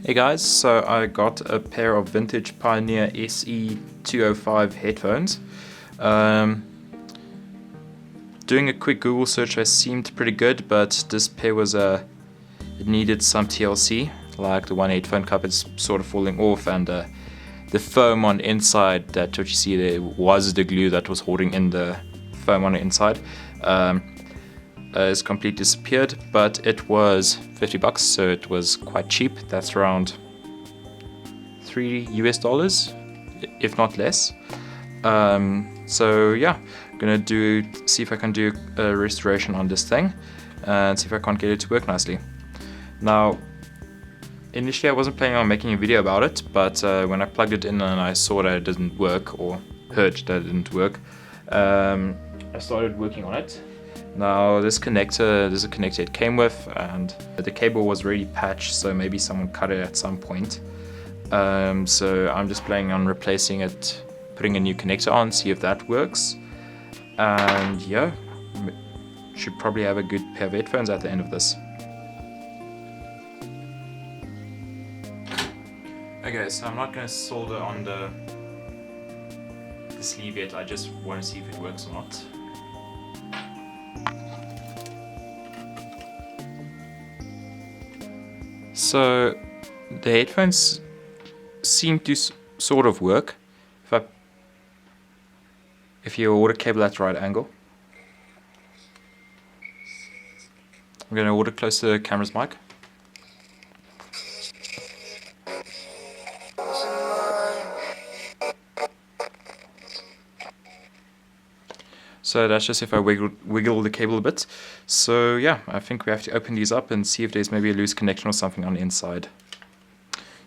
Hey guys, so I got a pair of vintage Pioneer SE205 headphones. Doing a quick Google search, they seemed pretty good, but this pair was it needed some TLC. Like the one headphone cup is sort of falling off, and the foam on the inside, that what you see there was the glue that was holding in the foam on the inside. Has completely disappeared, but it was $50, so it was quite cheap. That's around $3 US, if not less. So yeah, I'm gonna see if I can do a restoration on this thing and see if I can't get it to work nicely. Now, initially I wasn't planning on making a video about it, but when I plugged it in and I saw that it didn't work, or heard that it didn't work, I started working on it. Now there's a connector it came with, and the cable was already patched, so maybe someone cut it at some point. So I'm just planning on replacing it, putting a new connector on, see if that works. And yeah, should probably have a good pair of headphones at the end of this. Okay, so I'm not going to solder on the sleeve yet, I just want to see if it works or not. So the headphones seem to sort of work if you hold the cable at the right angle. I'm going to hold it close to the camera's mic. So that's just if I wiggle the cable a bit. So yeah, I think we have to open these up and see if there's maybe a loose connection or something on the inside.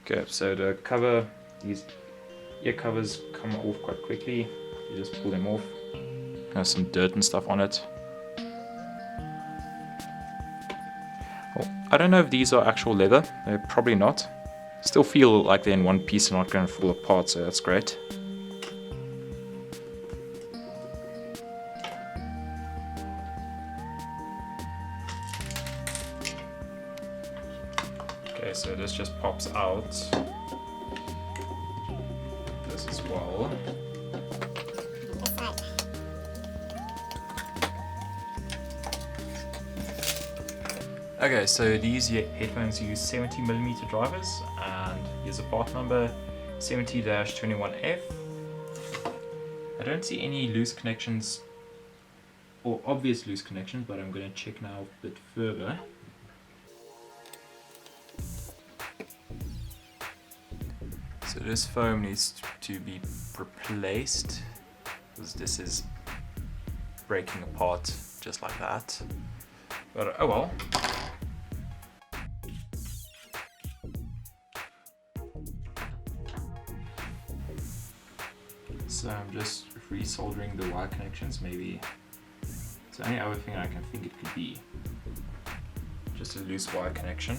Okay, so the cover, these ear covers come off quite quickly. You just pull them off. There's some dirt and stuff on it. Well, I don't know if these are actual leather. They're probably not. Still feel like they're in one piece and not going to fall apart, so that's great. Okay, so this just pops out. This as well. Okay, so these headphones use 70mm drivers, and here's a part number 70-21F. I don't see any loose connections or obvious loose connections, but I'm going to check now a bit further. So this foam needs to be replaced, because this is breaking apart just like that. But oh well. So I'm just resoldering the wire connections. Maybe it's the only other thing I can think it could be. Just a loose wire connection.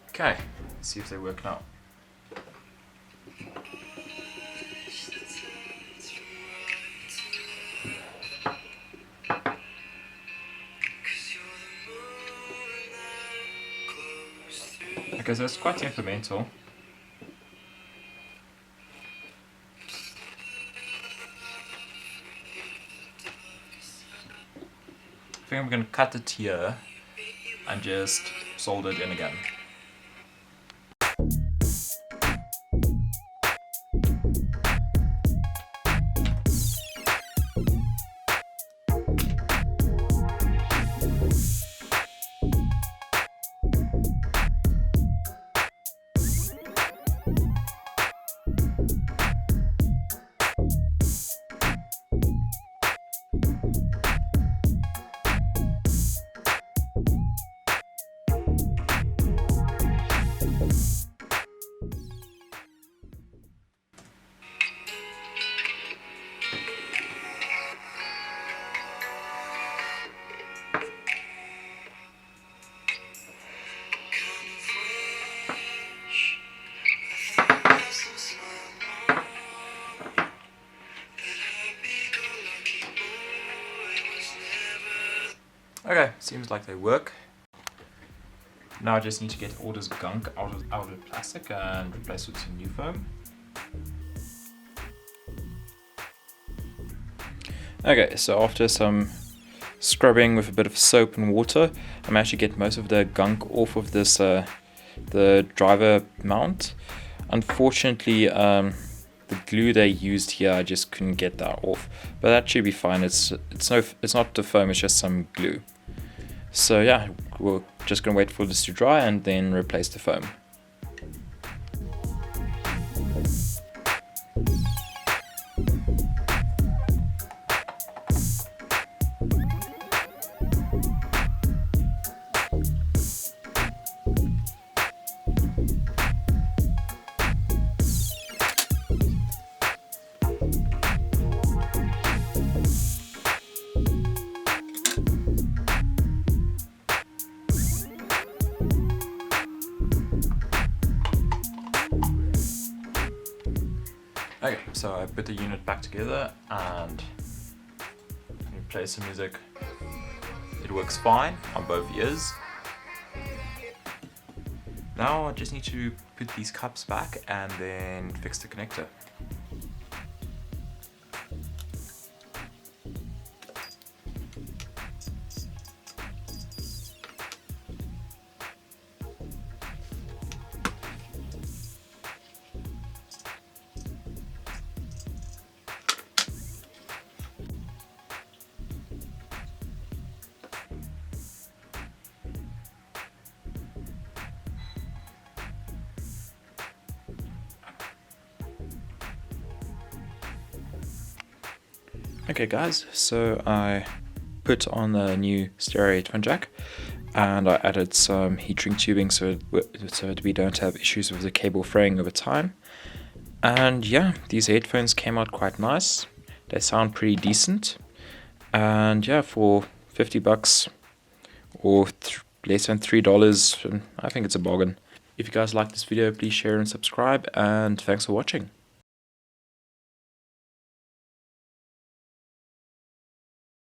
Okay, let's see if they work now. Okay, so it's quite temperamental. I think I'm going to cut it here and just solder it in again. Okay, seems like they work. Now I just need to get all this gunk out of the plastic and replace it with some new foam. Okay, so after some scrubbing with a bit of soap and water, I managed to get most of the gunk off of this the driver mount. Unfortunately, the glue they used here, I just couldn't get that off, but that should be fine. It's not the foam, it's just some glue. So yeah, we're just gonna wait for this to dry and then replace the foam. Okay, so I put the unit back together and play some music. It works fine on both ears. Now I just need to put these cups back and then fix the connector. Okay guys, so I put on the new stereo headphone jack and I added some heat shrink tubing so we don't have issues with the cable fraying over time. And yeah, these headphones came out quite nice. They sound pretty decent. And yeah, for 50 bucks or less than $3, I think it's a bargain. If you guys like this video, please share and subscribe, and thanks for watching.